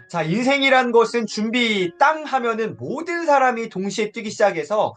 자, 인생이란 것은 준비 땅 하면은 모든 사람이 동시에 뛰기 시작해서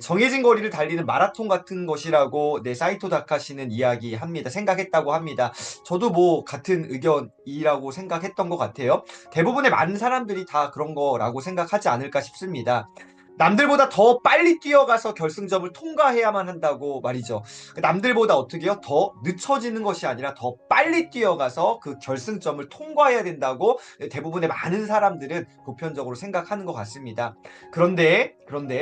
정해진 거리를 달리는 마라톤 같은 것이라고 사이토 다카시는 이야기합니다. 생각했다고 합니다. 저도 뭐 같은 의견이라고 생각했던 것 같아요. 대부분의 많은 사람들이 다 그런 거라고 생각하지 않을까 싶습니다. 남들보다 더 빨리 뛰어가서 결승점을 통과해야만 한다고 말이죠. 남들보다 어떻게요? 더 늦춰지는 것이 아니라 더 빨리 뛰어가서 그 결승점을 통과해야 된다고 대부분의 많은 사람들은 보편적으로 생각하는 것 같습니다. 그런데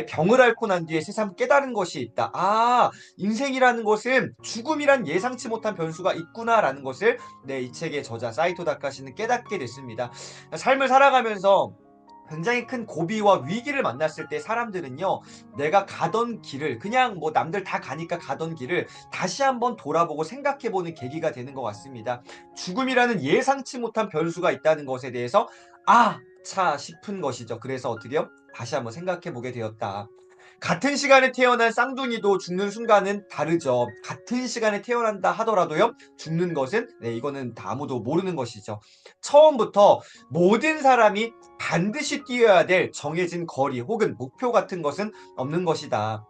병을 앓고 난 뒤에 새삼 깨달은 것이 있다. 아, 인생이라는 것은 죽음이란 예상치 못한 변수가 있구나라는 것을 이 책의 저자 사이토 다카시는 깨닫게 됐습니다. 삶을 살아가면서 굉장히 큰 고비와 위기를 만났을 때 사람들은요, 내가 가던 길을 그냥 뭐 남들 다 가니까 가던 길을 다시 한번 돌아보고 생각해보는 계기가 되는 것 같습니다. 죽음이라는 예상치 못한 변수가 있다는 것에 대해서 아, 차 싶은 것이죠. 그래서 어떻게요? 다시 한번 생각해보게 되었다. 같은 시간에 태어난 쌍둥이도 죽는 순간은 다르죠. 같은 시간에 태어난다 하더라도요, 죽는 것은 이거는 다 아무도 모르는 것이죠. 처음부터 모든 사람이 반드시 뛰어야 될 정해진 거리 혹은 목표 같은 것은 없는 것이다.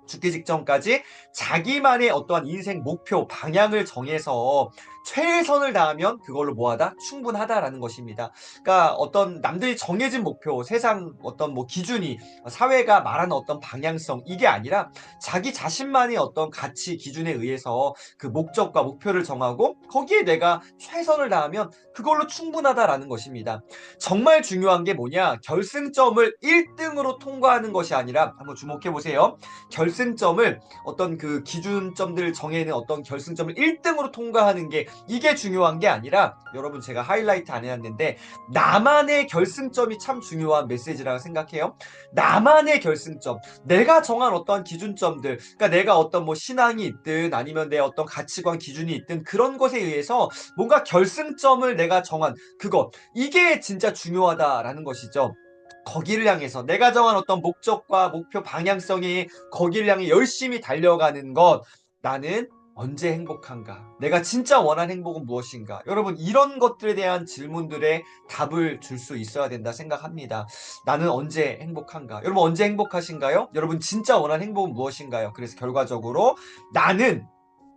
죽기 직전까지 자기만의 어떠한 인생 목표, 방향을 정해서 최선을 다하면 그걸로 뭐하다? 충분하다라는 것입니다. 그러니까 어떤 남들이 정해진 목표, 세상 어떤 뭐 기준이 사회가 말하는 어떤 방향성 이게 아니라 자기 자신만의 어떤 가치 기준에 의해서 그 목적과 목표를 정하고 거기에 내가 최선을 다하면 그걸로 충분하다라는 것입니다. 정말 중요한 게 뭐냐? 결승점을 1등으로 통과하는 것이 아니라 한번 주목해 보세요. 결승점을 어떤 그 기준점들을 정해는 어떤 결승점을 1등으로 통과하는 게 이게 중요한 게 아니라 여러분 제가 하이라이트 안 해놨는데 나만의 결승점이 참 중요한 메시지라고 생각해요. 나만의 결승점, 내가 정한 어떤 기준점들, 그러니까 내가 어떤 뭐 신앙이 있든 아니면 내 어떤 가치관 기준이 있든 그런 것에 의해서 뭔가 결승점을 내가 정한 그것, 이게 진짜 중요하다라는 것이죠. 거기를 향해서 내가 정한 어떤 목적과 목표 방향성이 거기를 향해 열심히 달려가는 것. 나는 언제 행복한가? 내가 진짜 원하는 행복은 무엇인가? 여러분, 이런 것들에 대한 질문들에 답을 줄 수 있어야 된다 생각합니다. 나는 언제 행복한가? 여러분, 언제 행복하신가요? 여러분, 진짜 원하는 행복은 무엇인가요? 그래서 결과적으로 나는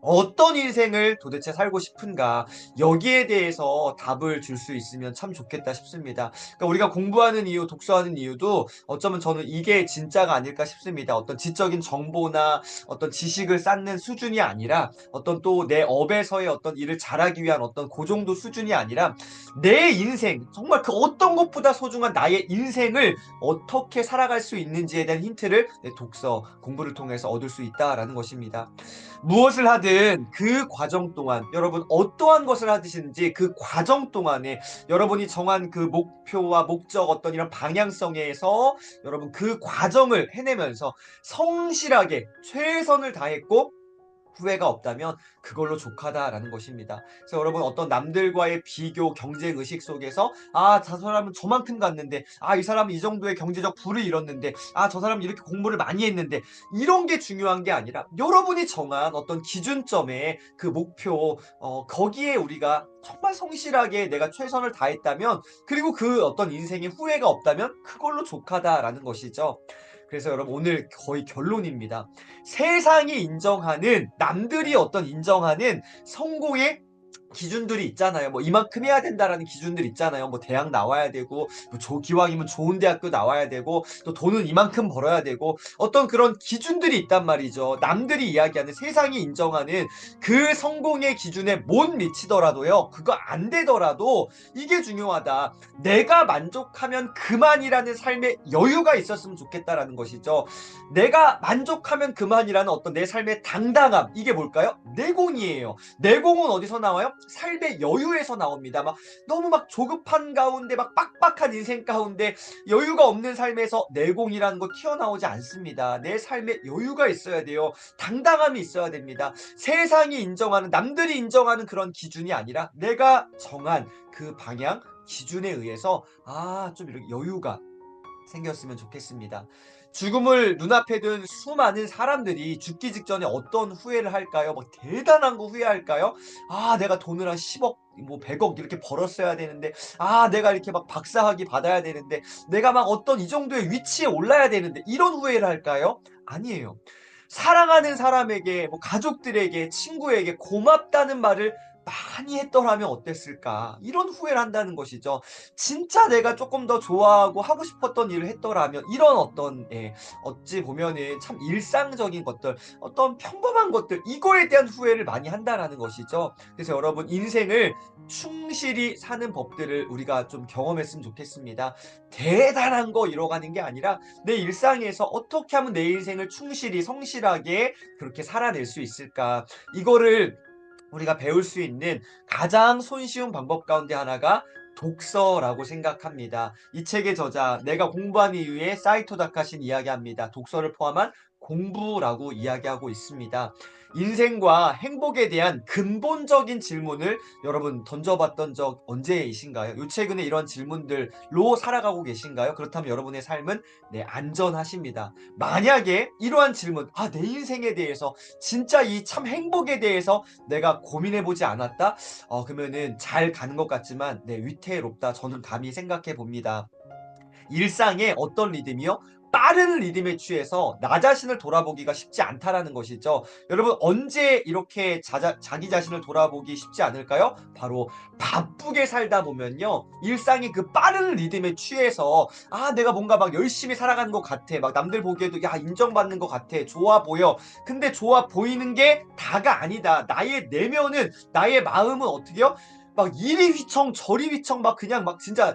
어떤 인생을 도대체 살고 싶은가? 여기에 대해서 답을 줄 수 있으면 참 좋겠다 싶습니다. 그러니까 우리가 공부하는 이유, 독서하는 이유도 어쩌면 저는 이게 진짜가 아닐까 싶습니다. 어떤 지적인 정보나 어떤 지식을 쌓는 수준이 아니라 어떤 또 내 업에서의 어떤 일을 잘하기 위한 어떤 그 정도 수준이 아니라 내 인생, 정말 그 어떤 것보다 소중한 나의 인생을 어떻게 살아갈 수 있는지에 대한 힌트를 독서, 공부를 통해서 얻을 수 있다라는 것입니다. 무엇을 하든 그 과정 동안 여러분 어떠한 것을 하시든지 그 과정 동안에 여러분이 정한 그 목표와 목적 어떤 이런 방향성에서 여러분 그 과정을 해내면서 성실하게 최선을 다했고 후회가 없다면 그걸로 족하다라는 것입니다. 그래서 여러분 어떤 남들과의 비교, 경쟁 의식 속에서 아, 저 사람은 저만큼 갔는데 아, 이 사람은 이 정도의 경제적 부를 이뤘는데 아, 저 사람은 이렇게 공부를 많이 했는데 이런 게 중요한 게 아니라 여러분이 정한 어떤 기준점에 그 목표 거기에 우리가 정말 성실하게 내가 최선을 다했다면 그리고 그 어떤 인생에 후회가 없다면 그걸로 족하다라는 것이죠. 그래서 여러분 오늘 거의 결론입니다. 세상이 인정하는 남들이 어떤 인정하는 성공의 기준들이 있잖아요. 뭐 이만큼 해야 된다라는 기준들 있잖아요. 뭐 대학 나와야 되고 뭐 기왕이면 좋은 대학교 나와야 되고 또 돈은 이만큼 벌어야 되고 어떤 그런 기준들이 있단 말이죠. 남들이 이야기하는 세상이 인정하는 그 성공의 기준에 못 미치더라도요. 그거 안 되더라도 이게 중요하다. 내가 만족하면 그만이라는 삶의 여유가 있었으면 좋겠다라는 것이죠. 내가 만족하면 그만이라는 어떤 내 삶의 당당함 이게 뭘까요? 내공이에요. 내공은 어디서 나와요? 삶의 여유에서 나옵니다. 막 너무 막 조급한 가운데 막 빡빡한 인생 가운데 여유가 없는 삶에서 내공이라는 거 튀어나오지 않습니다. 내 삶에 여유가 있어야 돼요. 당당함이 있어야 됩니다. 세상이 인정하는 남들이 인정하는 그런 기준이 아니라 내가 정한 그 방향 기준에 의해서 좀 이렇게 여유가 생겼으면 좋겠습니다. 죽음을 눈앞에 둔 수많은 사람들이 죽기 직전에 어떤 후회를 할까요? 뭐 대단한 거 후회할까요? 아, 내가 돈을 한 10억, 뭐 100억 이렇게 벌었어야 되는데, 아, 내가 이렇게 막 박사학위 받아야 되는데, 내가 막 어떤 이 정도의 위치에 올라야 되는데, 이런 후회를 할까요? 아니에요. 사랑하는 사람에게, 뭐 가족들에게, 친구에게 고맙다는 말을 많이 했더라면 어땠을까? 이런 후회를 한다는 것이죠. 진짜 내가 조금 더 좋아하고 하고 싶었던 일을 했더라면 이런 어떤 어찌 보면은 참 일상적인 것들, 어떤 평범한 것들 이거에 대한 후회를 많이 한다라는 것이죠. 그래서 여러분 인생을 충실히 사는 법들을 우리가 좀 경험했으면 좋겠습니다. 대단한 거 이뤄가는 게 아니라 내 일상에서 어떻게 하면 내 인생을 충실히 성실하게 그렇게 살아낼 수 있을까? 이거를 우리가 배울 수 있는 가장 손쉬운 방법 가운데 하나가 독서라고 생각합니다. 이 책의 저자, 내가 공부한 이유에 사이토 다카시는 이야기합니다. 독서를 포함한 공부라고 이야기하고 있습니다. 인생과 행복에 대한 근본적인 질문을 여러분 던져봤던 적 언제이신가요? 요 최근에 이런 질문들로 살아가고 계신가요? 그렇다면 여러분의 삶은 네, 안전하십니다. 만약에 이러한 질문, 아, 내 인생에 대해서 진짜 이 참 행복에 대해서 내가 고민해 보지 않았다? 그러면은 잘 가는 것 같지만 네, 위태롭다. 저는 감히 생각해 봅니다. 일상의 어떤 리듬이요? 빠른 리듬에 취해서 나 자신을 돌아보기가 쉽지 않다라는 것이죠. 여러분 언제 이렇게 자기 자신을 돌아보기 쉽지 않을까요? 바로 바쁘게 살다 보면요. 일상의 그 빠른 리듬에 취해서 아, 내가 뭔가 막 열심히 살아가는 것 같아. 막 남들 보기에도 야, 인정받는 것 같아. 좋아 보여. 근데 좋아 보이는 게 다가 아니다. 나의 내면은, 나의 마음은 어떻게요? 막 이리 휘청 저리 휘청 막 그냥 막 진짜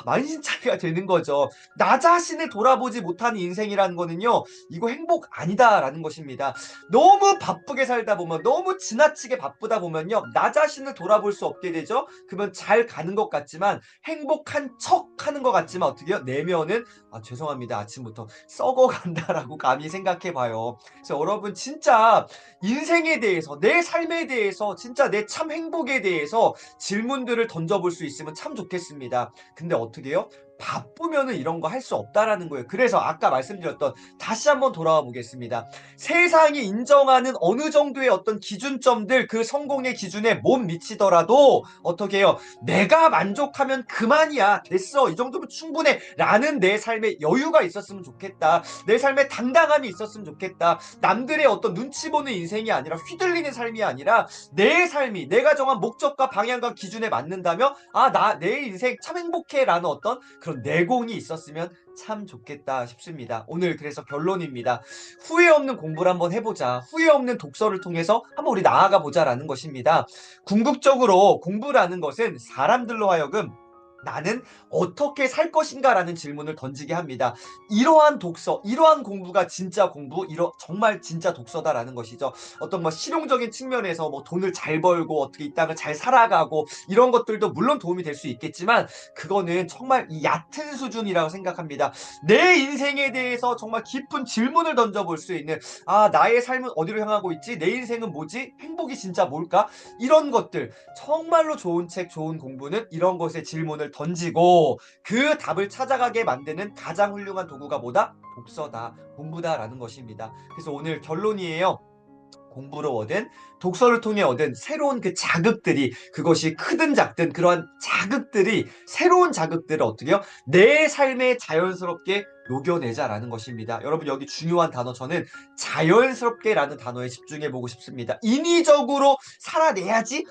만신창이가 되는 거죠. 나 자신을 돌아보지 못하는 인생이라는 거는요. 이거 행복 아니다라는 것입니다. 너무 바쁘게 살다 보면 너무 지나치게 바쁘다 보면요. 나 자신을 돌아볼 수 없게 되죠. 그러면 잘 가는 것 같지만 행복한 척 하는 것 같지만 어떻게요? 내면은 아, 죄송합니다. 아침부터 썩어간다라고 감히 생각해 봐요. 그래서 여러분 진짜 인생에 대해서 내 삶에 대해서 진짜 내 참 행복에 대해서 질문들을 던져볼 수 있으면 참 좋겠습니다. 근데 어떻게 해요? 바쁘면은 이런 거 할 수 없다라는 거예요. 그래서 아까 말씀드렸던 다시 한번 돌아와 보겠습니다. 세상이 인정하는 어느 정도의 어떤 기준점들 그 성공의 기준에 못 미치더라도 어떻게 해요? 내가 만족하면 그만이야. 됐어. 이 정도면 충분해. 라는 내 삶에 여유가 있었으면 좋겠다. 내 삶에 당당함이 있었으면 좋겠다. 남들의 어떤 눈치 보는 인생이 아니라 휘둘리는 삶이 아니라 내 삶이 내가 정한 목적과 방향과 기준에 맞는다면 아, 내 인생 참 행복해라는 어떤 그런 내공이 있었으면 참 좋겠다 싶습니다. 오늘 그래서 결론입니다. 후회 없는 공부를 한번 해보자. 후회 없는 독서를 통해서 한번 우리 나아가 보자라는 것입니다. 궁극적으로 공부라는 것은 사람들로 하여금 나는 어떻게 살 것인가라는 질문을 던지게 합니다. 이러한 독서, 이러한 공부가 진짜 공부, 정말 진짜 독서다라는 것이죠. 어떤 뭐 실용적인 측면에서 뭐 돈을 잘 벌고 어떻게 이 땅을 잘 살아가고 이런 것들도 물론 도움이 될 수 있겠지만 그거는 정말 이 얕은 수준이라고 생각합니다. 내 인생에 대해서 정말 깊은 질문을 던져볼 수 있는 아, 나의 삶은 어디로 향하고 있지? 내 인생은 뭐지? 행복이 진짜 뭘까? 이런 것들 정말로 좋은 책, 좋은 공부는 이런 것에 질문을 던지고 그 답을 찾아가게 만드는 가장 훌륭한 도구가 뭐다? 독서다, 공부다라는 것입니다. 그래서 오늘 결론이에요. 공부로 얻은 독서를 통해 얻은 새로운 그 자극들이 그것이 크든 작든 그러한 자극들이 새로운 자극들을 어떻게 해요? 내 삶에 자연스럽게 녹여내자라는 것입니다. 여러분 여기 중요한 단어 저는 자연스럽게라는 단어에 집중해 보고 싶습니다. 인위적으로 살아내야지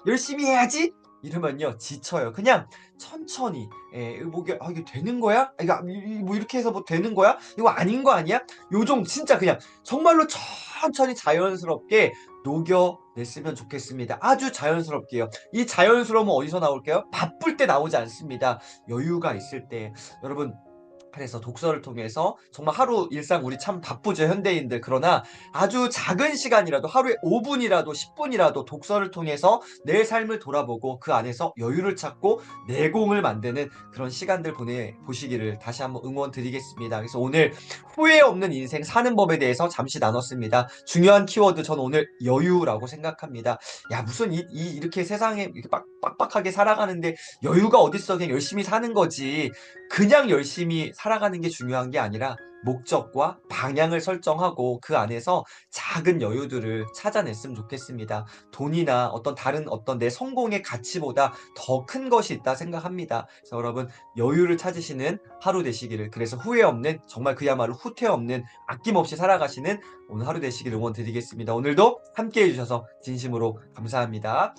열심히 해야지 이러면요 지쳐요. 그냥 천천히 이게 되는 거야? 이거 뭐 이렇게 해서 뭐 되는 거야? 이거 아닌 거 아니야? 요정 진짜 그냥 정말로 천천히 자연스럽게 녹여냈으면 좋겠습니다. 아주 자연스럽게요. 이 자연스러움은 어디서 나올게요? 바쁠 때 나오지 않습니다. 여유가 있을 때. 여러분 그래서 독서를 통해서 정말 하루 일상 우리 참 바쁘죠, 현대인들. 그러나 아주 작은 시간이라도 하루에 5 분이라도 10 분이라도 독서를 통해서 내 삶을 돌아보고 그 안에서 여유를 찾고 내공을 만드는 그런 시간들 보내 보시기를 다시 한번 응원드리겠습니다. 그래서 오늘 후회 없는 인생 사는 법에 대해서 잠시 나눴습니다. 중요한 키워드 저는 오늘 여유라고 생각합니다. 야 무슨 이렇게 세상에 이렇게 빡빡하게 살아가는데 여유가 어딨어. 그냥 열심히 사는 거지. 그냥 열심히 살아가는 게 중요한 게 아니라 목적과 방향을 설정하고 그 안에서 작은 여유들을 찾아냈으면 좋겠습니다. 돈이나 어떤 다른 어떤 내 성공의 가치보다 더 큰 것이 있다 생각합니다. 그래서 여러분 여유를 찾으시는 하루 되시기를, 그래서 후회 없는, 정말 그야말로 후퇴 없는, 아낌없이 살아가시는 오늘 하루 되시기를 응원드리겠습니다. 오늘도 함께 해 주셔서 진심으로 감사합니다.